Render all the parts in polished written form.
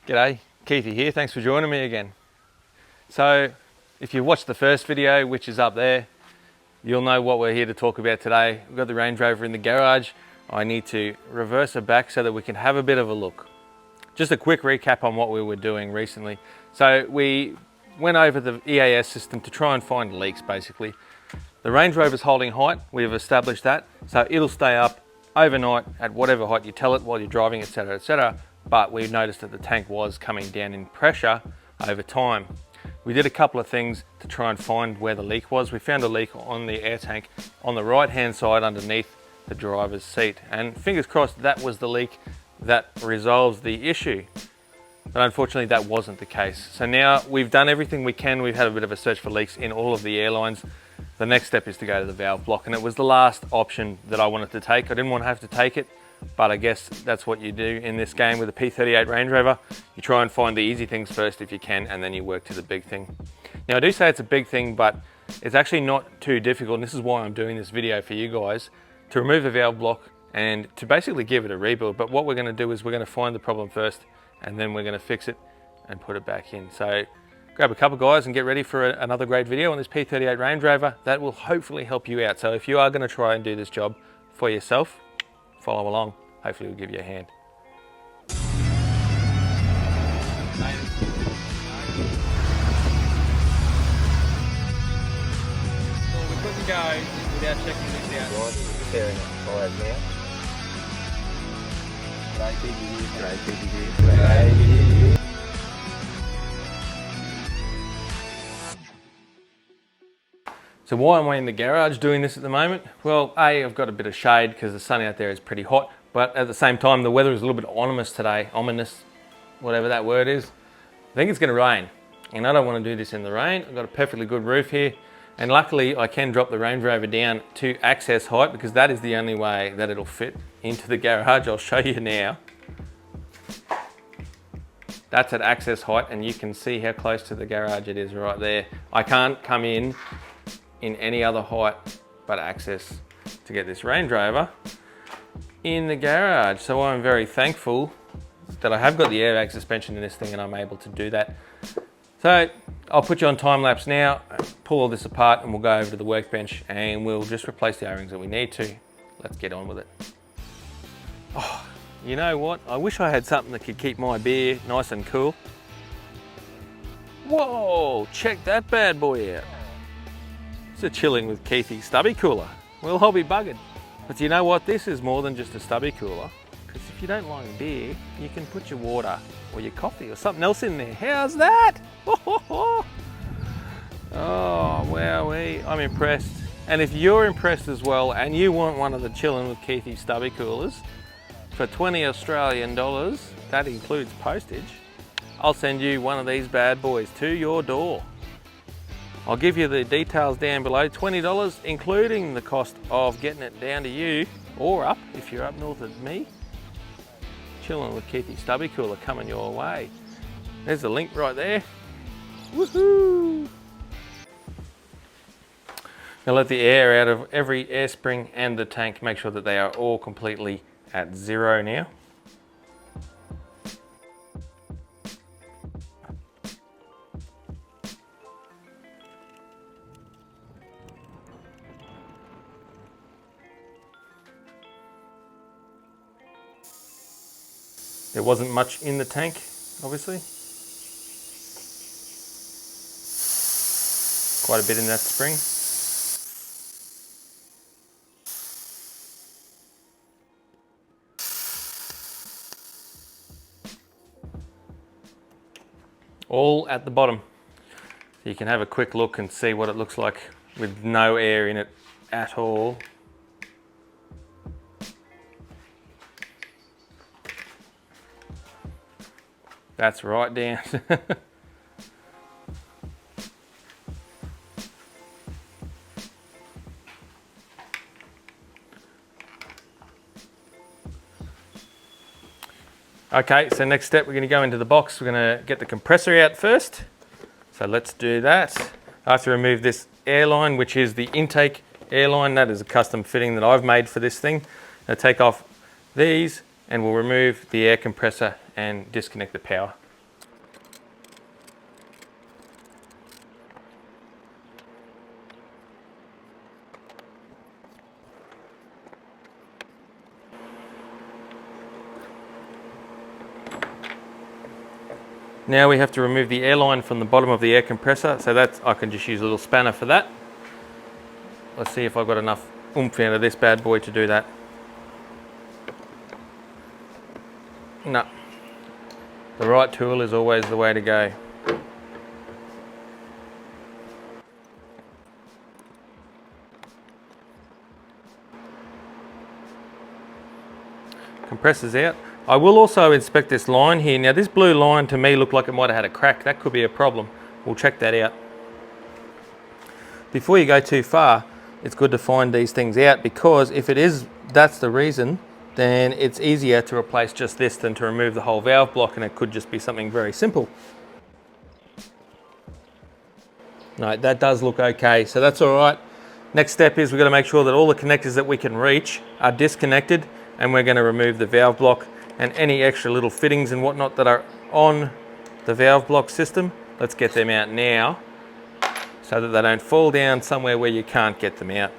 G'day, Keithy here, thanks for joining me again. So, if you watched the first video, which is up there, you'll know what we're here to talk about today. We've got the Range Rover in the garage. I need to reverse it back so that we can have a bit of a look. Just a quick recap on what we were doing recently. So we went over the EAS system to try and find leaks basically. The Range Rover's holding height, we've established that. So it'll stay up overnight at whatever height you tell it while you're driving, etc, etc. But we noticed that the tank was coming down in pressure over time. We did a couple of things to try and find where the leak was. We found a leak on the air tank on the right hand side underneath the driver's seat, and fingers crossed that was the leak that resolves the issue. But unfortunately that wasn't the case. So now we've done everything we can. We've had a bit of a search for leaks in all of the airlines. The next step is to go to the valve block, and it was the last option that I wanted to take. I didn't want to have to take it, but I guess that's what you do in this game with a P38 Range Rover. You try and find the easy things first if you can, and then you work to the big thing. Now I do say it's a big thing, but it's actually not too difficult, and this is why I'm doing this video for you guys, to remove the valve block and to basically give it a rebuild. But what we're going to do is we're going to find the problem first, and then we're going to fix it and put it back in. So grab a couple guys and get ready for another great video on this P38 Range Rover that will hopefully help you out. So if you are going to try and do this job for yourself, follow along. Hopefully we'll give you a hand. Well, we couldn't go without checking this out. Right, tearing up tyres now. So why am I in the garage doing this at the moment? Well, I've got a bit of shade because the sun out there is pretty hot, but at the same time the weather is a little bit ominous today, ominous, whatever that word is. I think it's going to rain, and I don't want to do this in the rain. I've got a perfectly good roof here, and luckily I can drop the Range Rover down to access height because that is the only way that it'll fit into the garage. I'll show you now. That's at access height, and you can see how close to the garage it is right there. I can't come in any other height but access to get this Range Rover in the garage. So I'm very thankful that I have got the airbag suspension in this thing and I'm able to do that. So I'll put you on time lapse now, pull all this apart, and we'll go over to the workbench and we'll just replace the O-rings that we need to. Let's get on with it. Oh, you know what? I wish I had something that could keep my beer nice and cool. Whoa, check that bad boy out. It's a chilling with Keithy stubby cooler. Well, I'll be buggered. But you know what? This is more than just a stubby cooler, because if you don't like beer, you can put your water or your coffee or something else in there. How's that? Oh, wowee, I'm impressed. And if you're impressed as well and you want one of the chilling with Keithy stubby coolers for 20 Australian dollars, that includes postage, I'll send you one of these bad boys to your door. I'll give you the details down below. $20, including the cost of getting it down to you, or up if you're up north of me. Chilling with Keithy stubby cooler coming your way. There's the link right there. Woohoo! Now let the air out of every air spring and the tank. Make sure that they are all completely at zero now. There wasn't much in the tank, obviously. Quite a bit in that spring. All at the bottom. So you can have a quick look and see what it looks like with no air in it at all. That's right down. Okay, so next step, we're going to go into the box. We're going to get the compressor out first. So let's do that. I have to remove this airline, which is the intake airline. That is a custom fitting that I've made for this thing. I'll take off these and we'll remove the air compressor and disconnect the power Now we have to remove the air line from the bottom of the air compressor, so that's, I can just use a little spanner for that. Let's see if I've got enough oomph out of this bad boy to do that. No. The right tool is always the way to go. Compressor's out. I will also inspect this line here. Now this blue line to me looked like it might have had a crack. That could be a problem. We'll check that out. Before you go too far, it's good to find these things out, because if it is, that's the reason, then it's easier to replace just this than to remove the whole valve block, and it could just be something very simple. No, that does look okay, so that's all right. Next step is we've got to make sure that all the connectors that we can reach are disconnected, and we're going to remove the valve block and any extra little fittings and whatnot that are on the valve block system. Let's get them out now so that they don't fall down somewhere where you can't get them out.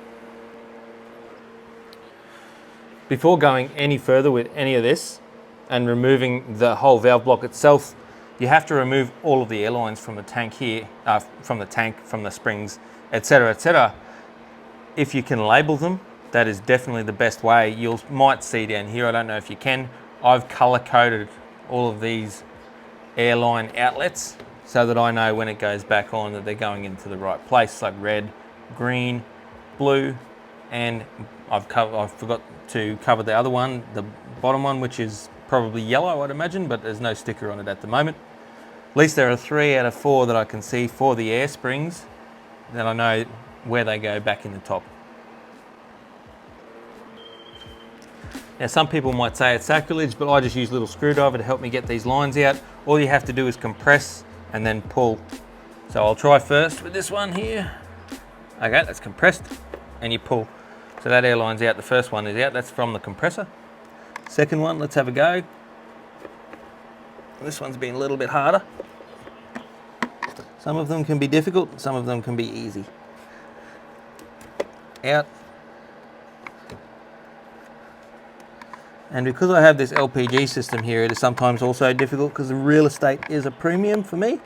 Before going any further with any of this and removing the whole valve block itself, you have to remove all of the air lines from the tank here, from the springs, etc., etc. If you can label them, that is definitely the best way. You might see down here, I don't know if you can, I've color coded all of these airline outlets so that I know when it goes back on that they're going into the right place, like red, green, blue, and I've forgot to cover the other one, the bottom one, which is probably yellow, I'd imagine, but there's no sticker on it at the moment. At least there are 3 out of 4 that I can see for the air springs, that I know where they go back in the top. Now some people might say it's sacrilege, but I just use a little screwdriver to help me get these lines out. All you have to do is compress and then pull. So I'll try first with this one here. Okay, that's compressed, and you pull. So that air line's out, the first one is out, that's from the compressor. Second one, let's have a go. This one's been a little bit harder. Some of them can be difficult, some of them can be easy. Out. And because I have this LPG system here, it is sometimes also difficult because the real estate is a premium for me.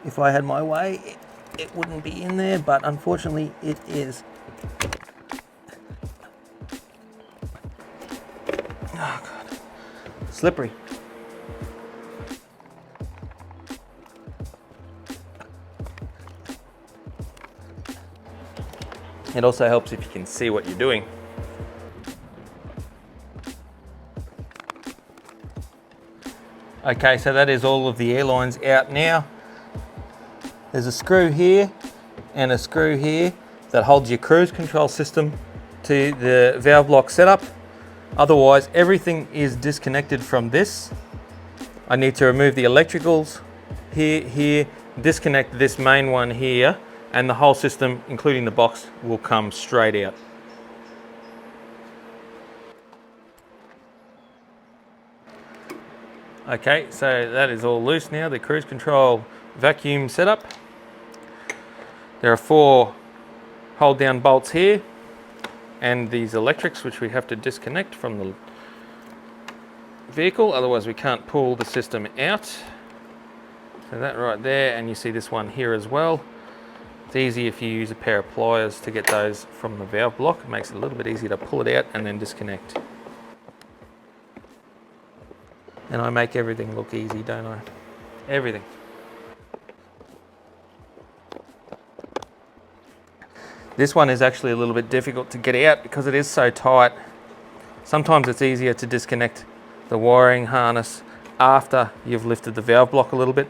If I had my way, it wouldn't be in there, but unfortunately it is. Oh God, slippery. It also helps if you can see what you're doing. Okay, so that is all of the air lines out now. There's a screw here and a screw here that holds your cruise control system to the valve block setup. Otherwise, everything is disconnected from this. I need to remove the electricals here, disconnect this main one here, and the whole system, including the box, will come straight out. Okay, so that is all loose now, the cruise control vacuum setup. There are 4 hold down bolts here and these electrics which we have to disconnect from the vehicle, otherwise we can't pull the system out. So that right there, and you see this one here as well. It's easy if you use a pair of pliers to get those from the valve block. It makes it a little bit easier to pull it out and then disconnect. And I make everything look easy, don't I? Everything. This one is actually a little bit difficult to get out because it is so tight. Sometimes it's easier to disconnect the wiring harness after you've lifted the valve block a little bit.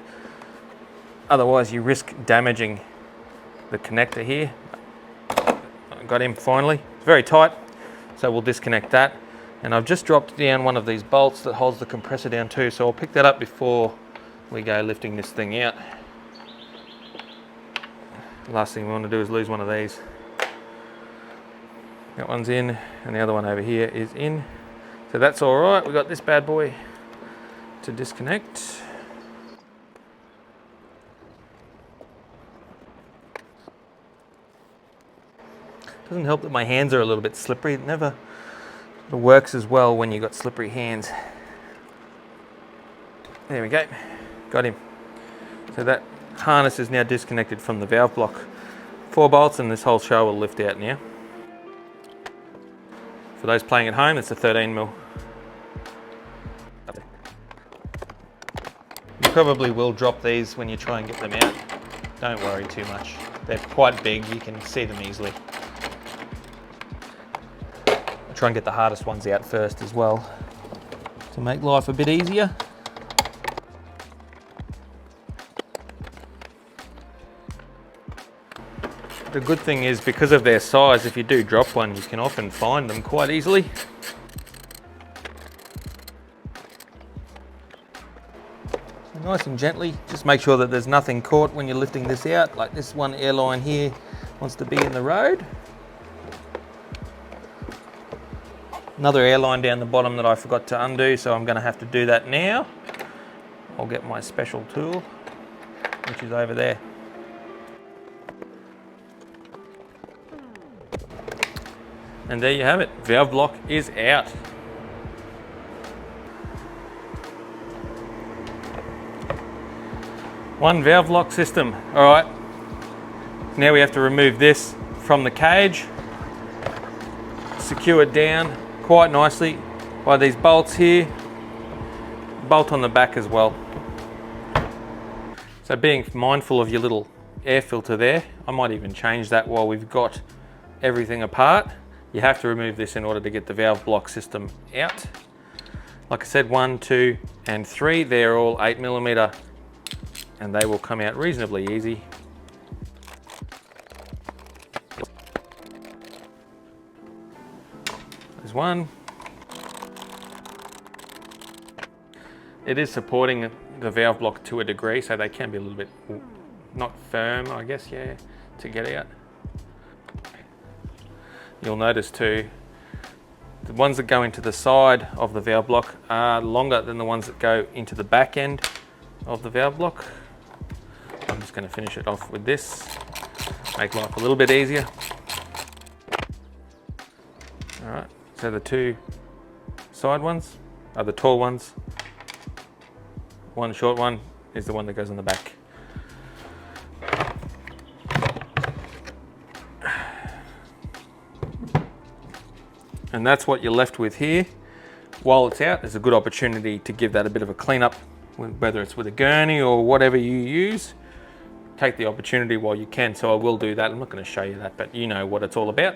Otherwise you risk damaging the connector here. I got him finally. It's very tight, so we'll disconnect that. And I've just dropped down one of these bolts that holds the compressor down too, so I'll pick that up before we go lifting this thing out. The last thing we want to do is lose one of these. That one's in, and the other one over here is in. So that's all right. We've got this bad boy to disconnect. Doesn't help that my hands are a little bit slippery. It never works as well when you've got slippery hands. There we go, got him. So that harness is now disconnected from the valve block. 4 bolts and this whole show will lift out now. For those playing at home, it's a 13mm. You probably will drop these when you try and get them out. Don't worry too much. They're quite big, you can see them easily. I'll try and get the hardest ones out first as well, to make life a bit easier. The good thing is, because of their size, if you do drop one, you can often find them quite easily. Nice and gently, just make sure that there's nothing caught when you're lifting this out. Like this one airline here wants to be in the road. Another airline down the bottom that I forgot to undo, so I'm going to have to do that now. I'll get my special tool, which is over there. And there you have it, valve block is out. One valve block system. All right, now we have to remove this from the cage, secure it down quite nicely by these bolts here, bolt on the back as well. So being mindful of your little air filter there, I might even change that while we've got everything apart. You have to remove this in order to get the valve block system out. Like I said, 1, 2, and 3, they're all 8mm, and they will come out reasonably easy. There's one. It is supporting the valve block to a degree, so they can be a little bit not firm, I guess, yeah, to get out. You'll notice too, the ones that go into the side of the valve block are longer than the ones that go into the back end of the valve block. I'm just going to finish it off with this, make life a little bit easier. All right, so the 2 side ones are the tall ones. One short one is the one that goes on the back. And that's what you're left with here. While it's out, there's a good opportunity to give that a bit of a cleanup, whether it's with a gurney or whatever you use. Take the opportunity while you can, so I will do that. I'm not going to show you that, but you know what it's all about.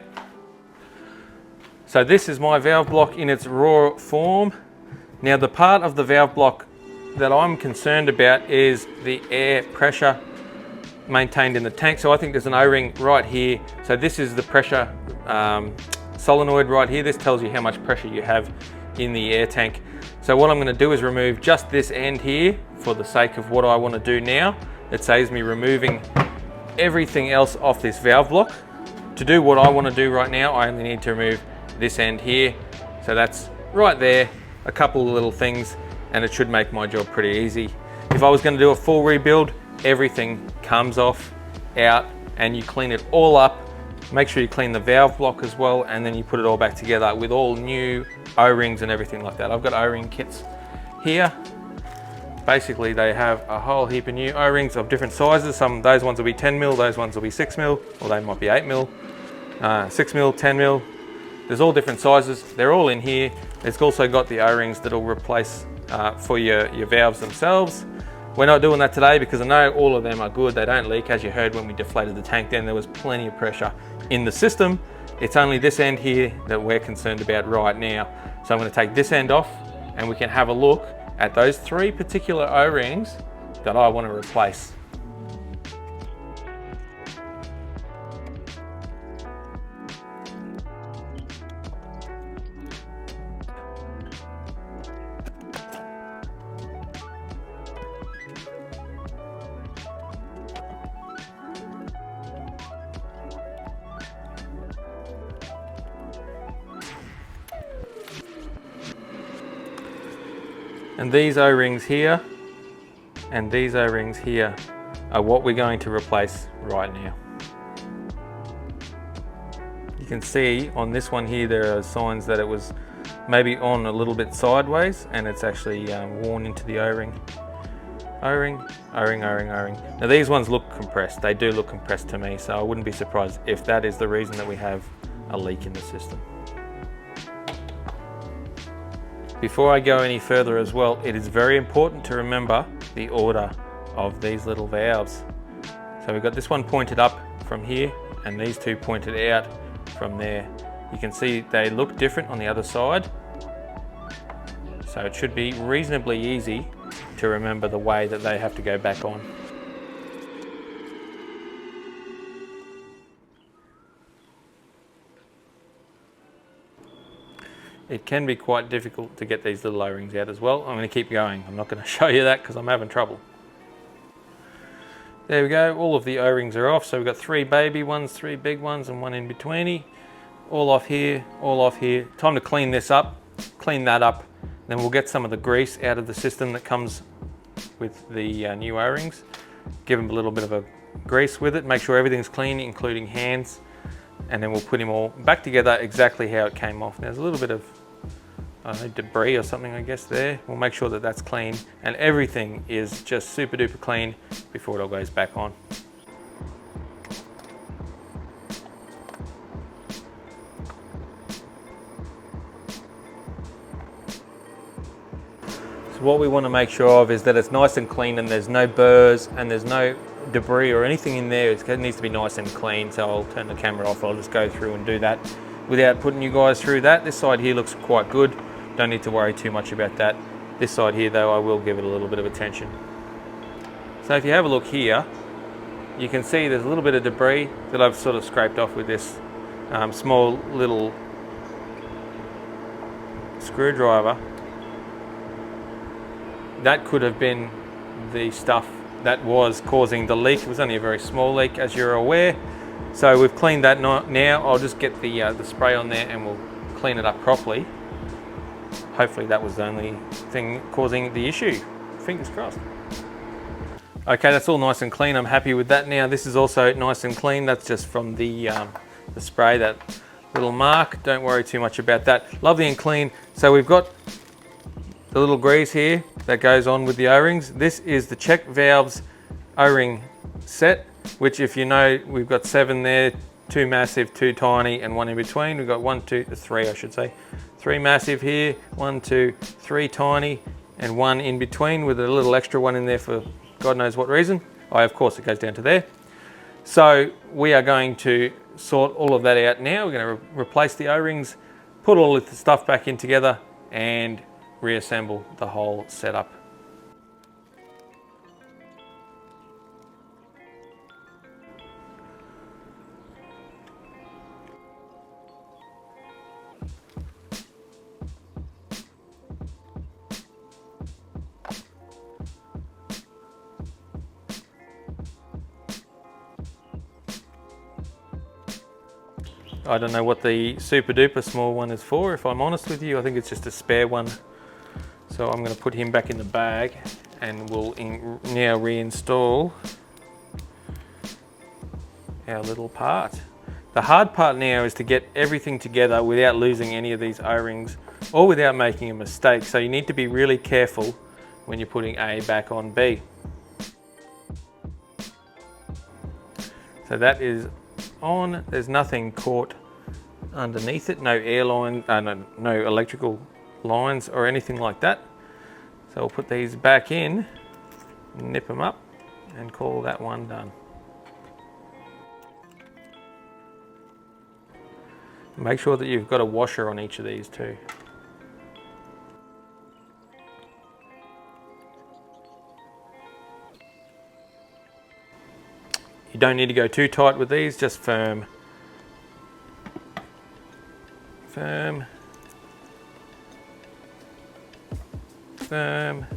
So this is my valve block in its raw form. Now the part of the valve block that I'm concerned about is the air pressure maintained in the tank. So I think there's an O-ring right here. So this is the pressure solenoid right here. This tells you how much pressure you have in the air tank. So what I'm going to do is remove just this end here for the sake of what I want to do now. It saves me removing everything else off this valve block. To do what I want to do right now, I only need to remove this end here. So that's right there, a couple of little things, and it should make my job pretty easy. If I was going to do a full rebuild, everything comes off, out, and you clean it all up. Make sure you clean the valve block as well, and then you put it all back together with all new O-rings and everything like that. I've got O-ring kits here. Basically, they have a whole heap of new O-rings of different sizes. Those ones will be 10mm, those ones will be 6mm, or they might be 8mm, 6mm, 10mm. There's all different sizes. They're all in here. It's also got the O-rings that'll replace for your valves themselves. We're not doing that today because I know all of them are good. They don't leak. As you heard when we deflated the tank, then there was plenty of pressure in the system. It's only this end here that we're concerned about right now. So I'm going to take this end off and we can have a look at those 3 particular O-rings that I want to replace. And these O-rings here and these O-rings here are what we're going to replace right now. You can see on this one here there are signs that it was maybe on a little bit sideways, and it's actually worn into the O-ring. O-ring, O-ring, O-ring, O-ring. Now these ones look compressed. They do look compressed to me, so I wouldn't be surprised if that is the reason that we have a leak in the system. Before I go any further as well, it is very important to remember the order of these little valves. So we've got this one pointed up from here and these two pointed out from there. You can see they look different on the other side. So it should be reasonably easy to remember the way that they have to go back on. It can be quite difficult to get these little O-rings out as well. I'm going to keep going. I'm not going to show you that because I'm having trouble. There we go, all of the O-rings are off. So we've got 3 baby ones, 3 big ones, and 1 in betweeny. All off here, all off here. Time to clean this up, clean that up. Then we'll get some of the grease out of the system that comes with the new O-rings. Give them a little bit of a grease with it. Make sure everything's clean, including hands. And then we'll put them all back together exactly how it came off. There's a little bit of debris or something, I guess, there. We'll make sure that that's clean and everything is just super duper clean before it all goes back on. So what we want to make sure of is that it's nice and clean and there's no burrs and there's no debris or anything in there. It needs to be nice and clean, so I'll turn the camera off. I'll just go through and do that without putting you guys through that. This side here looks quite good. Don't need to worry too much about that. This side here though, I will give it a little bit of attention. So if you have a look here, you can see there's a little bit of debris that I've sort of scraped off with this small little screwdriver. That could have been the stuff that was causing the leak. It was only a very small leak, as you're aware. So we've cleaned that now. I'll just get the spray on there and we'll clean it up properly. Hopefully that was the only thing causing the issue. Fingers crossed. Okay, that's all nice and clean. I'm happy with that now. This is also nice and clean. That's just from the spray, that little mark. Don't worry too much about that. Lovely and clean. So we've got the little grease here that goes on with the O-rings. This is the check valves O-ring set, which, if you know, we've got 7 there, 2 massive, 2 tiny, and 1 in between. We've got 1, 2, 3, I should say. 3 massive here, 1, 2, 3 tiny, and 1 in between with a little extra one in there for God knows what reason. Oh, of course, it goes down to there. So we are going to sort all of that out now. We're going to replace the O-rings, put all of the stuff back in together, and reassemble the whole setup. I don't know what the super duper small one is for, if I'm honest with you. I think it's just a spare one. So I'm going to put him back in the bag and we'll now reinstall our little part. The hard part now is to get everything together without losing any of these O-rings or without making a mistake. So you need to be really careful when you're putting A back on B. So that is on. There's nothing caught underneath it, no air line, no electrical lines or anything like that. So we'll put these back in, nip them up, and call that one done. Make sure that you've got a washer on each of these too. You don't need to go too tight with these, just firm. Firm. Firm.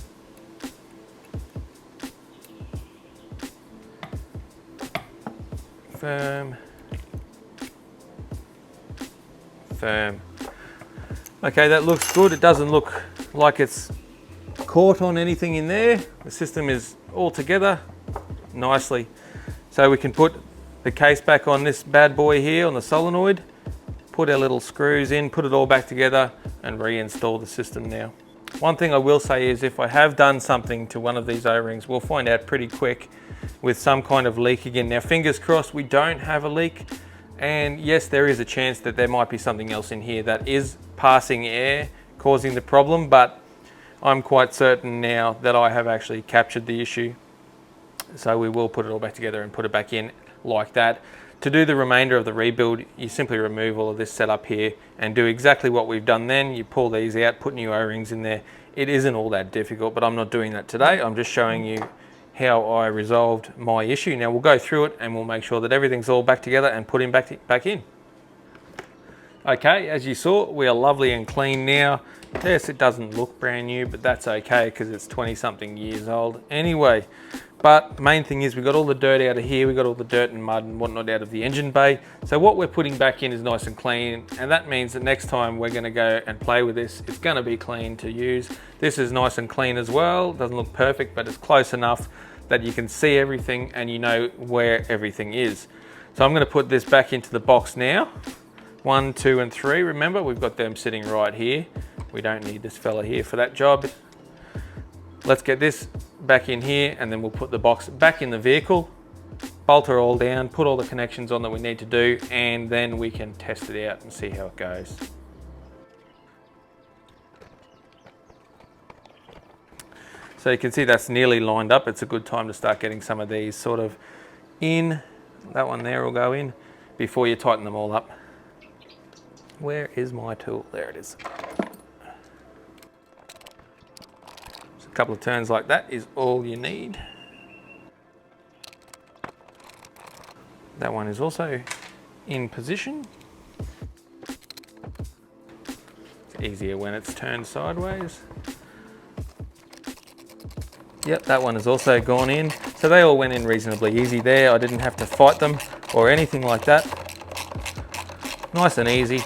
Firm. Firm. Okay, that looks good. It doesn't look like it's caught on anything in there. The system is all together nicely. So we can put the case back on this bad boy here on the solenoid, put our little screws in, put it all back together and reinstall the system now. One thing I will say is if I have done something to one of these O-rings, we'll find out pretty quick with some kind of leak again. Now fingers crossed we don't have a leak, and yes, there is a chance that there might be something else in here that is passing air causing the problem, but I'm quite certain now that I have actually captured the issue. So we will put it all back together and put it back in like that. To do the remainder of the rebuild, you simply remove all of this setup here and do exactly what we've done then. You pull these out, put new O-rings in there. It isn't all that difficult, but I'm not doing that today. I'm just showing you how I resolved my issue. Now we'll go through it and we'll make sure that everything's all back together and put him back in. Okay, as you saw, we are lovely and clean now. Yes, it doesn't look brand new, but that's okay because it's 20-something years old anyway. But the main thing is we got all the dirt out of here, we got all the dirt and mud and whatnot out of the engine bay. So what we're putting back in is nice and clean, and that means that next time we're going to go and play with this, it's going to be clean to use. This is nice and clean as well. Doesn't look perfect, but it's close enough that you can see everything and you know where everything is. So I'm going to put this back into the box now. 1, 2 and 3, remember we've got them sitting right here. We don't need this fella here for that job. Let's get this back in here and then we'll put the box back in the vehicle, bolt her all down, put all the connections on that we need to do, and then we can test it out and see how it goes. So you can see that's nearly lined up. It's a good time to start getting some of these sort of in. That one there will go in before you tighten them all up. Where is my tool? There it is. A couple of turns like that is all you need. That one is also in position. It's easier when it's turned sideways. Yep, that one has also gone in. So they all went in reasonably easy there. I didn't have to fight them or anything like that. Nice and easy.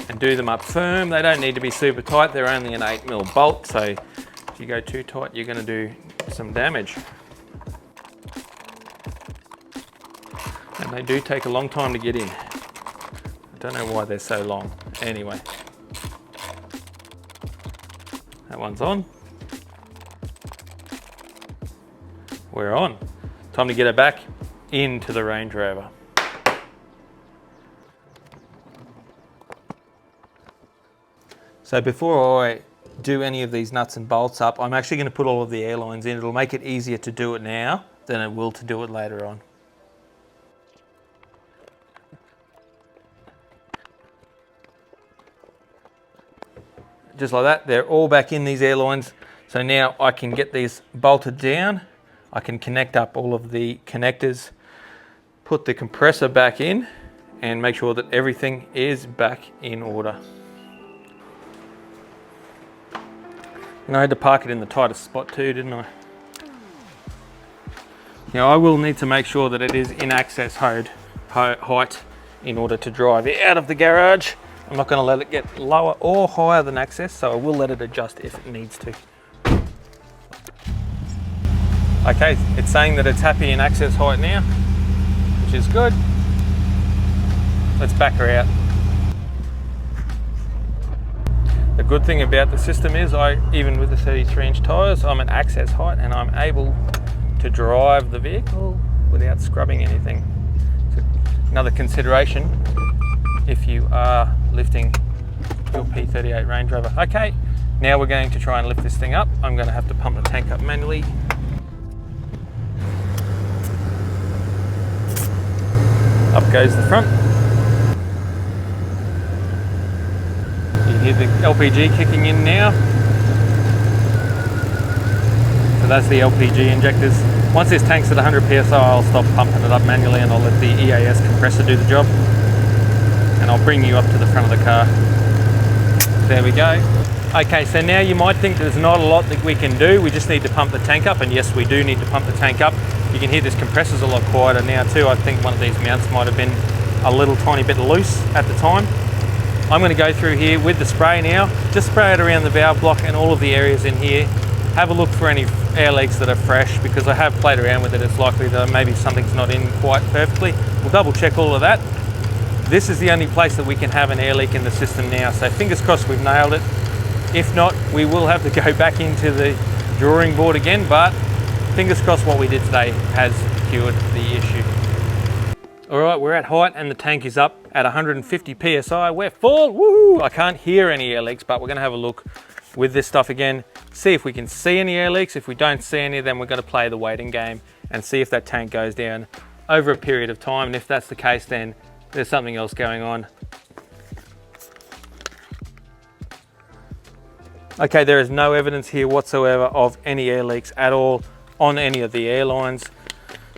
And do them up firm. They don't need to be super tight. They're only an 8mm bolt, so if you go too tight, you're going to do some damage. And they do take a long time to get in. I don't know why they're so long. Anyway, that one's on. We're on. Time to get it back into the Range Rover. So before I do any of these nuts and bolts up, I'm actually going to put all of the air lines in. It'll make it easier to do it now than it will to do it later on. Just like that, they're all back in these air lines. So now I can get these bolted down. I can connect up all of the connectors, put the compressor back in, and make sure that everything is back in order. And I had to park it in the tightest spot too, didn't I? Now I will need to make sure that it is in access height in order to drive it out of the garage. I'm not going to let it get lower or higher than access, so I will let it adjust if it needs to. Okay, it's saying that it's happy in access height now, which is good. Let's back her out. The good thing about the system is even with the 33-inch tyres, I'm at access height and I'm able to drive the vehicle without scrubbing anything. So another consideration if you are lifting your P38 Range Rover. Okay, now we're going to try and lift this thing up. I'm going to have to pump the tank up manually. Up goes the front. You hear the LPG kicking in now. So that's the LPG injectors. Once this tank's at 100 psi, I'll stop pumping it up manually and I'll let the EAS compressor do the job. And I'll bring you up to the front of the car. There we go. Okay, so now you might think there's not a lot that we can do. We just need to pump the tank up, and yes, we do need to pump the tank up. You can hear this compressor's a lot quieter now too. I think one of these mounts might have been a little tiny bit loose at the time. I'm going to go through here with the spray now, just spray it around the valve block and all of the areas in here have a look for any air leaks that are fresh, because I have played around with it. It's likely that maybe something's not in quite perfectly. We'll double check all of that. This is the only place that we can have an air leak in the system now, so fingers crossed we've nailed it. If not, we will have to go back into the drawing board again, but fingers crossed what we did today has cured the issue. All right, we're at height and the tank is up at 150 PSI. We're full, woohoo! I can't hear any air leaks, but we're gonna have a look with this stuff again, see if we can see any air leaks. If we don't see any, then we're gonna play the waiting game and see if that tank goes down over a period of time. And if that's the case, then there's something else going on. Okay, there is no evidence here whatsoever of any air leaks at all on any of the airlines.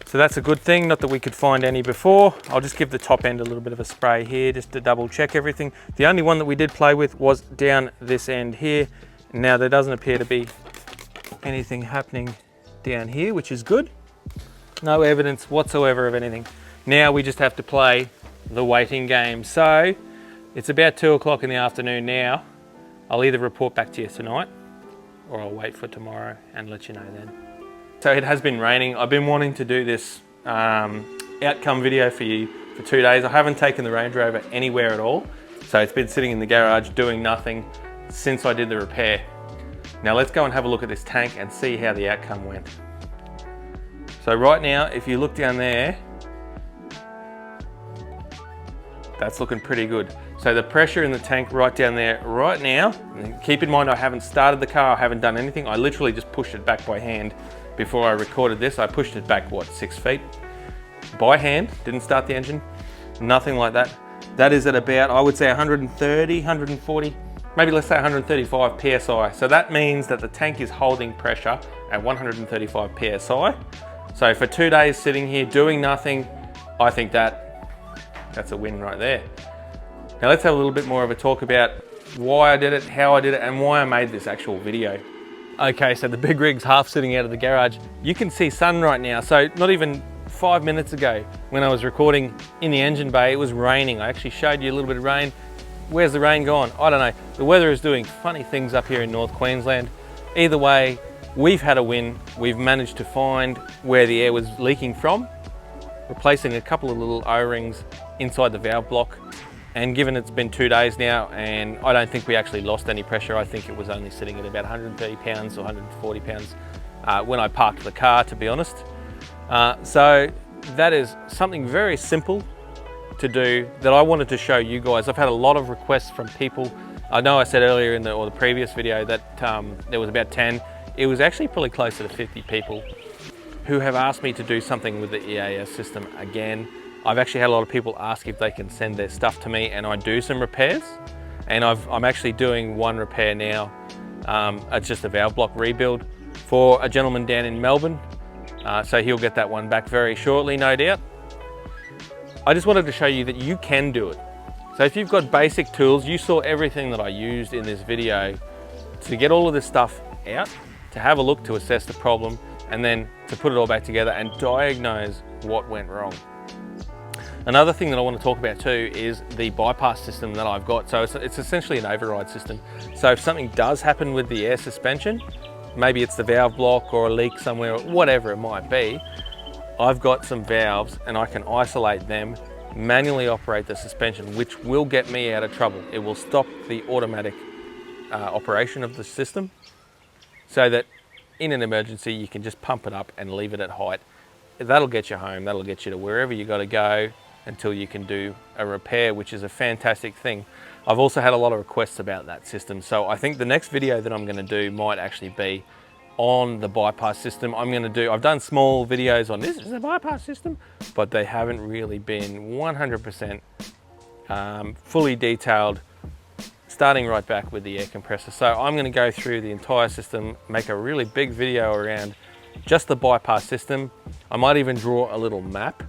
So that's a good thing, not that we could find any before. I'll just give the top end a little bit of a spray here just to double check everything. The only one that we did play with was down this end here. Now there doesn't appear to be anything happening down here, which is good. No evidence whatsoever of anything. Now we just have to play the waiting game. So it's about 2 o'clock in the afternoon now. I'll either report back to you tonight or I'll wait for tomorrow and let you know then. So it has been raining. I've been wanting to do this outcome video for you for 2 days. I haven't taken the Range Rover anywhere at all. So it's been sitting in the garage doing nothing since I did the repair. Now let's go and have a look at this tank and see how the outcome went. So right now, if you look down there, that's looking pretty good. So the pressure in the tank right down there right now, and keep in mind I haven't started the car, I haven't done anything. I literally just pushed it back by hand before I recorded this. I pushed it back, what, 6 feet? By hand, didn't start the engine, nothing like that. That is at about, I would say 130, 140, maybe let's say 135 PSI. So that means that the tank is holding pressure at 135 PSI. So for 2 days sitting here doing nothing, I think that's a win right there. Now let's have a little bit more of a talk about why I did it, how I did it, and why I made this actual video. Okay, so the big rig's half sitting out of the garage. You can see sun right now. So not even 5 minutes ago when I was recording in the engine bay, it was raining. I actually showed you a little bit of rain. Where's the rain gone? I don't know. The weather is doing funny things up here in North Queensland. Either way, we've had a win. We've managed to find where the air was leaking from, replacing a couple of little O-rings inside the valve block. And given it's been 2 days now, and I don't think we actually lost any pressure, I think it was only sitting at about 130 pounds or 140 pounds when I parked the car, to be honest. So that is something very simple to do that I wanted to show you guys. I've had a lot of requests from people. I know I said earlier in the previous video that there was about 10. It was actually probably closer to 50 people who have asked me to do something with the EAS system again. I've actually had a lot of people ask if they can send their stuff to me and I do some repairs. And I'm actually doing one repair now. It's just a valve block rebuild for a gentleman down in Melbourne. So he'll get that one back very shortly, no doubt. I just wanted to show you that you can do it. So if you've got basic tools, you saw everything that I used in this video to get all of this stuff out, to have a look, to assess the problem, and then to put it all back together and diagnose what went wrong. Another thing that I want to talk about too is the bypass system that I've got. So it's essentially an override system. So if something does happen with the air suspension, maybe it's the valve block or a leak somewhere, or whatever it might be, I've got some valves and I can isolate them, manually operate the suspension, which will get me out of trouble. It will stop the automatic operation of the system so that in an emergency you can just pump it up and leave it at height. That'll get you home, that'll get you to wherever you got to go until you can do a repair, which is a fantastic thing. I've also had a lot of requests about that system, so I think the next video that I'm going to do might actually be on the bypass system. I've done small videos on this is a bypass system, but they haven't really been 100% fully detailed, starting right back with the air compressor. So I'm going to go through the entire system, make a really big video around just the bypass system. I might even draw a little map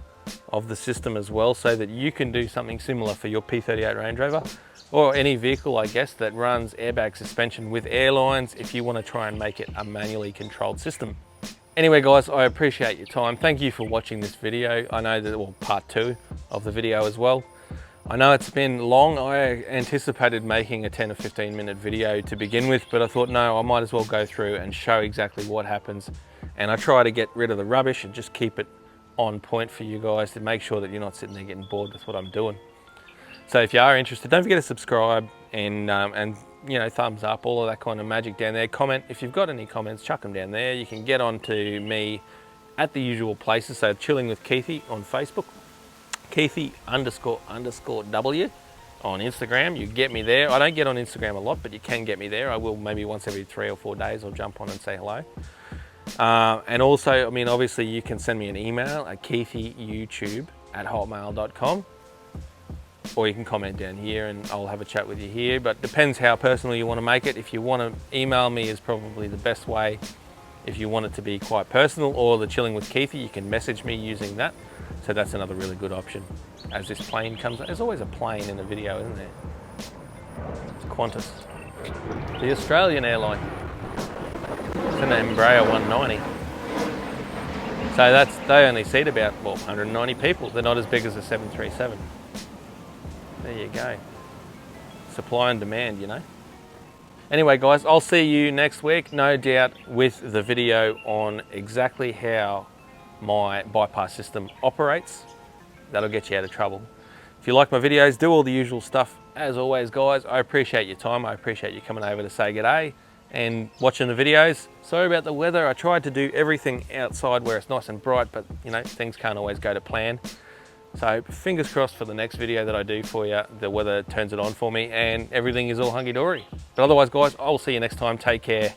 of the system as well, so that you can do something similar for your P38 Range Rover or any vehicle, I guess, that runs airbag suspension with airlines, if you want to try and make it a manually controlled system. Anyway guys, I appreciate your time. Thank you for watching this video. I know that, well, part 2 of the video as well. I know it's been long. I anticipated making a 10 or 15 minute video to begin with, but I thought, no, I might as well go through and show exactly what happens. And I try to get rid of the rubbish and just keep it on point for you guys to make sure that you're not sitting there getting bored with what I'm doing. So if you are interested, don't forget to subscribe and you know, thumbs up, all of that kind of magic down there. Comment, if you've got any comments, chuck them down there. You can get on to me at the usual places. So Chilling with Keithy on Facebook, Keithy __W on Instagram. You get me there. I don't get on Instagram a lot, but you can get me there. I will maybe once every 3 or 4 days. I'll jump on and say hello. And also, I mean, obviously you can send me an email at keithyyoutube@hotmail.com, or you can comment down here and I'll have a chat with you here. But depends how personal you want to make it. If you want to email me is probably the best way. If you want it to be quite personal, or the Chilling with Keithy, you can message me using that. So that's another really good option. As this plane comes, there's always a plane in the video, isn't there? It's Qantas, the Australian airline. It's an Embraer 190. So they only seat about, well, 190 people. They're not as big as a 737. There you go. Supply and demand, you know. Anyway, guys, I'll see you next week, no doubt, with the video on exactly how my bypass system operates. That'll get you out of trouble. If you like my videos, do all the usual stuff. As always, guys, I appreciate your time. I appreciate you coming over to say g'day and watching the videos. Sorry about the weather. I tried to do everything outside where it's nice and bright, but you know, things can't always go to plan. So fingers crossed for the next video that I do for you, the weather turns it on for me and everything is all hunky-dory. But otherwise, guys, I'll see you next time. Take care.